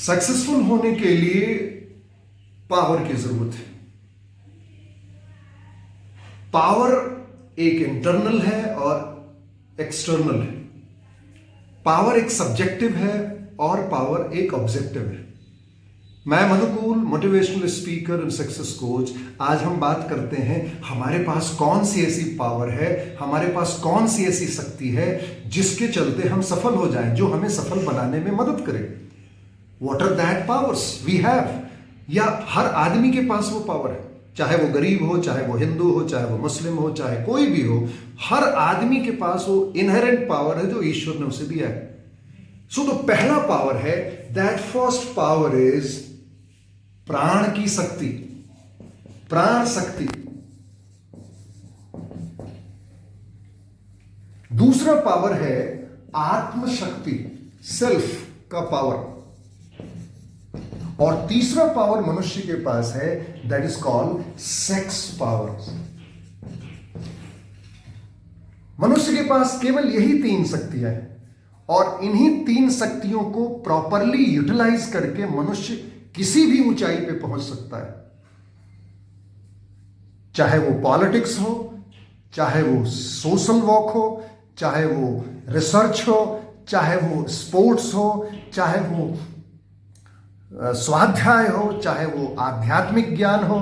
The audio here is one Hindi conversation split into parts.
सक्सेसफुल होने के लिए पावर की जरूरत है। पावर एक इंटरनल है और एक्सटर्नल है। पावर एक सब्जेक्टिव है और पावर एक ऑब्जेक्टिव है। मैं Manukul, motivational speaker and success coach. आज हम बात करते हैं हमारे पास कौन सी ऐसी पावर है, हमारे पास कौन सी ऐसी शक्ति है जिसके चलते हम सफल हो जाएं, जो हमें सफल बनाने में मदद करे। What are that powers we have? या हर आदमी के पास वो पावर है, चाहे वो गरीब हो, चाहे वो हिंदू हो, चाहे वो मुस्लिम हो, चाहे कोई भी हो, हर आदमी के पास वो इनहेरेंट पावर है जो ईश्वर ने उसे दिया है। सो तो पहला पावर है, दैट फर्स्ट पावर इज प्राण की शक्ति, प्राण शक्ति। दूसरा पावर है आत्मशक्ति, सेल्फ का पावर। और तीसरा पावर मनुष्य के पास है, that is called sex power. मनुष्य के पास केवल यही तीन शक्तियां हैं और इन्हीं तीन शक्तियों को प्रॉपरली यूटिलाइज करके मनुष्य किसी भी ऊंचाई पे पहुंच सकता है। चाहे वो पॉलिटिक्स हो, चाहे वो सोशल वर्क हो, चाहे वो रिसर्च हो, चाहे वो स्पोर्ट्स हो, चाहे वो स्वाध्याय हो, चाहे वो आध्यात्मिक ज्ञान हो।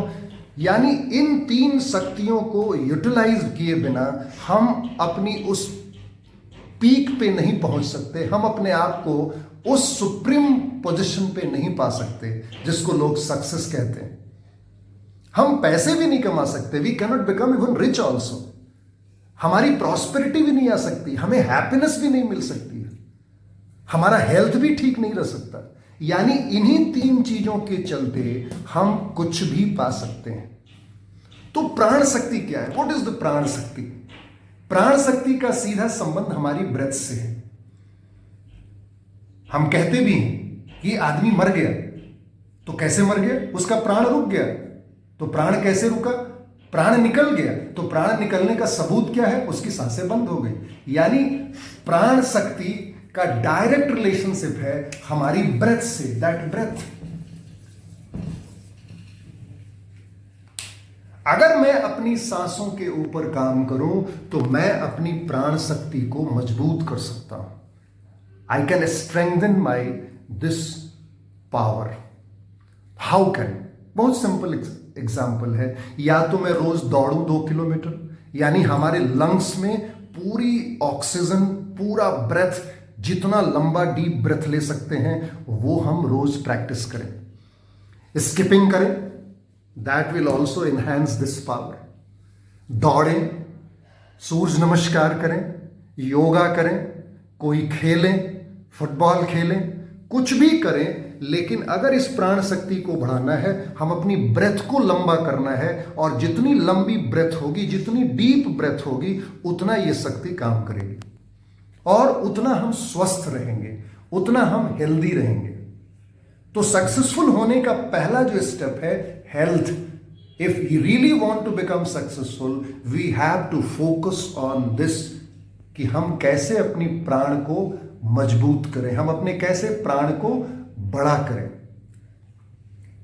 यानी इन तीन शक्तियों को यूटिलाइज किए बिना हम अपनी उस पीक पे नहीं पहुंच सकते, हम अपने आप को उस सुप्रीम पोजीशन पे नहीं पा सकते जिसको लोग सक्सेस कहते हैं। हम पैसे भी नहीं कमा सकते, we cannot become even rich also. हमारी प्रॉस्पेरिटी भी नहीं आ सकती, हमें हैप्पीनेस भी नहीं मिल सकती, हमारा हेल्थ भी ठीक नहीं रह सकता। यानी इन्हीं तीन चीजों के चलते हम कुछ भी पा सकते हैं। तो प्राण शक्ति क्या है? व्हाट इज द प्राण शक्ति? प्राण शक्ति का सीधा संबंध हमारी ब्रेथ से है। हम कहते भी हैं कि आदमी मर गया, तो कैसे मर गया? उसका प्राण रुक गया। तो प्राण कैसे रुका? प्राण निकल गया। तो प्राण निकलने का सबूत क्या है? उसकी सांसें बंद हो गई। यानी प्राण शक्ति का डायरेक्ट रिलेशनशिप है हमारी ब्रेथ से, दैट ब्रेथ। अगर मैं अपनी सांसों के ऊपर काम करूं तो मैं अपनी प्राण शक्ति को मजबूत कर सकता हूं। I can strengthen my this power. How can? बहुत सिंपल एग्जाम्पल है। या तो मैं रोज दौड़ूं 2 किलोमीटर, यानी हमारे लंग्स में पूरी ऑक्सीजन, पूरा ब्रेथ, जितना लंबा डीप ब्रेथ ले सकते हैं वो हम रोज प्रैक्टिस करें। स्किपिंग करें, that will also enhance this power. दौड़ें, सूर्य नमस्कार करें, योगा करें, कोई खेलें, फुटबॉल खेलें, कुछ भी करें, लेकिन अगर इस प्राण शक्ति को बढ़ाना है, हम अपनी ब्रेथ को लंबा करना है। और जितनी लंबी ब्रेथ होगी, जितनी डीप ब्रेथ होगी, उतना ये शक्ति काम करेगी और उतना हम स्वस्थ रहेंगे, उतना हम हेल्दी रहेंगे। तो सक्सेसफुल होने का पहला जो स्टेप है, health. If you really want to become successful, we have to focus on this कि हम कैसे अपनी प्राण को मजबूत करें, हम अपने कैसे प्राण को बड़ा करें।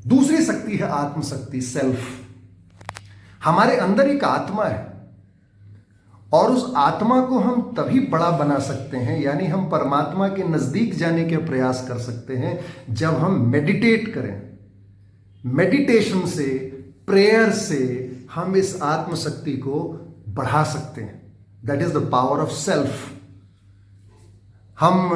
दूसरी शक्ति है आत्मशक्ति, सेल्फ। हमारे अंदर एक आत्मा है और उस आत्मा को हम तभी बड़ा बना सकते हैं, यानी हम परमात्मा के नजदीक जाने के प्रयास कर सकते हैं जब हम मेडिटेट करें। मेडिटेशन से, प्रेयर से हम इस आत्मशक्ति को बढ़ा सकते हैं। That is the power of self. हम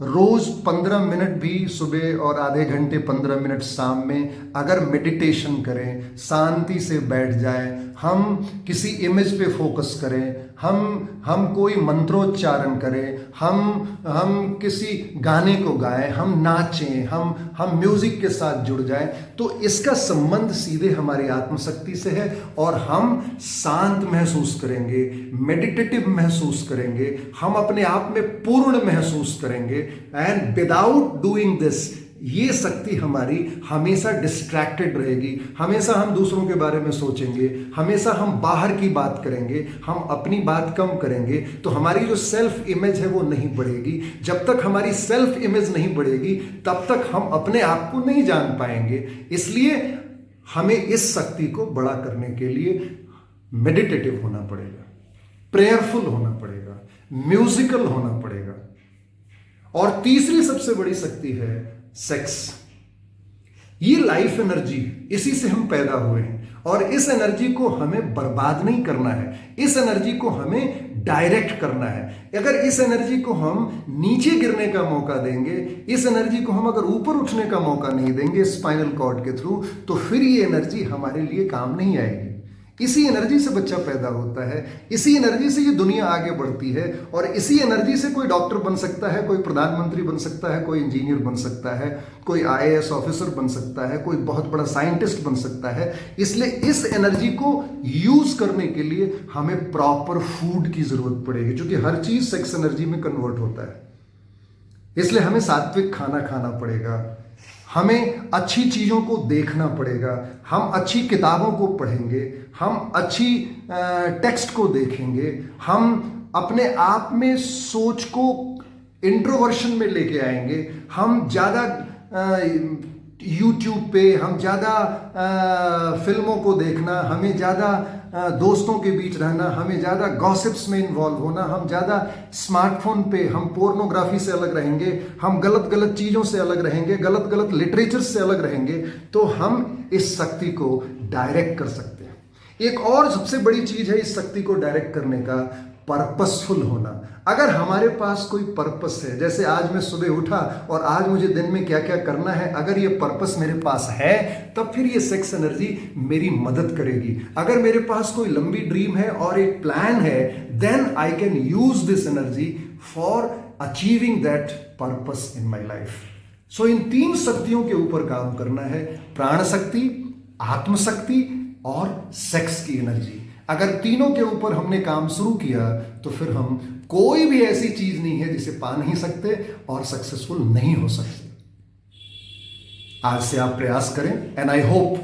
रोज 15 मिनट भी सुबह और आधे घंटे 15 मिनट शाम में अगर मेडिटेशन करें, शांति से बैठ जाए, हम किसी इमेज पे फोकस करें, हम कोई मंत्रोच्चारण करें, हम किसी गाने को गाएं, हम नाचें, हम म्यूजिक के साथ जुड़ जाएं, तो इसका संबंध सीधे हमारी आत्मशक्ति से है और हम शांत महसूस करेंगे, मेडिटेटिव महसूस करेंगे, हम अपने आप में पूर्ण महसूस करेंगे। एंड विदाउट डूइंग दिस, ये शक्ति हमारी हमेशा डिस्ट्रैक्टेड रहेगी, हमेशा हम दूसरों के बारे में सोचेंगे, हमेशा हम बाहर की बात करेंगे, हम अपनी बात कम करेंगे, तो हमारी जो सेल्फ इमेज है वो नहीं बढ़ेगी। जब तक हमारी सेल्फ इमेज नहीं बढ़ेगी तब तक हम अपने आप को नहीं जान पाएंगे। इसलिए हमें इस शक्ति को बड़ा करने के लिए मेडिटेटिव होना पड़ेगा, प्रेयरफुल होना पड़ेगा, म्यूजिकल होना पड़ेगा। और तीसरी सबसे बड़ी शक्ति है सेक्स। ये लाइफ एनर्जी, इसी से हम पैदा हुए हैं और इस एनर्जी को हमें बर्बाद नहीं करना है, इस एनर्जी को हमें डायरेक्ट करना है। अगर इस एनर्जी को हम नीचे गिरने का मौका देंगे, इस एनर्जी को हम अगर ऊपर उठने का मौका नहीं देंगे स्पाइनल कॉर्ड के थ्रू, तो फिर ये एनर्जी हमारे लिए काम नहीं आएगी। इसी एनर्जी से बच्चा पैदा होता है, इसी एनर्जी से ये दुनिया आगे बढ़ती है और इसी एनर्जी से कोई डॉक्टर बन सकता है, कोई प्रधानमंत्री बन सकता है, कोई इंजीनियर बन सकता है, कोई आईएएस ऑफिसर बन सकता है, कोई बहुत बड़ा साइंटिस्ट बन सकता है। इसलिए इस एनर्जी को यूज करने के लिए हमें प्रॉपर फूड की जरूरत पड़ेगी, क्योंकि हर चीज सेक्स एनर्जी में कन्वर्ट होता है। इसलिए हमें सात्विक खाना खाना पड़ेगा, हमें अच्छी चीज़ों को देखना पड़ेगा, हम अच्छी किताबों को पढ़ेंगे, हम अच्छी टेक्स्ट को देखेंगे, हम अपने आप में सोच को इंट्रोवर्शन में लेके आएंगे, हम ज़्यादा यूट्यूब पे, हम ज़्यादा फिल्मों को देखना, हमें ज़्यादा दोस्तों के बीच रहना, हमें ज़्यादा गॉसिप्स में इन्वॉल्व होना, हम ज़्यादा स्मार्टफोन पे, हम पोर्नोग्राफी से अलग रहेंगे, हम गलत गलत चीज़ों से अलग रहेंगे, गलत गलत लिटरेचर से अलग रहेंगे, तो हम इस शक्ति को डायरेक्ट कर सकते हैं। एक और सबसे बड़ी चीज़ है इस शक्ति को डायरेक्ट करने का, पर्पसफुल होना। अगर हमारे पास कोई पर्पस है, जैसे आज मैं सुबह उठा और आज मुझे दिन में क्या क्या करना है, अगर ये पर्पस मेरे पास है तब फिर ये सेक्स एनर्जी मेरी मदद करेगी। अगर मेरे पास कोई लंबी ड्रीम है और एक प्लान है, then I can use this energy for achieving that purpose in my life. So इन तीन शक्तियों के ऊपर काम करना है, प्राण शक्ति, आत्मशक्ति और सेक्स की एनर्जी। अगर तीनों के ऊपर हमने काम शुरू किया तो फिर हम कोई भी ऐसी चीज नहीं है जिसे पा नहीं सकते और सक्सेसफुल नहीं हो सकते। आज से आप प्रयास करें and I hope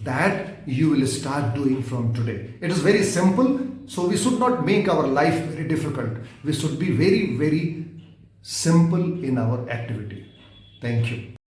that you will start doing from today. It is very simple, so we should not make our life very difficult, we should be very very simple in our activity. Thank you.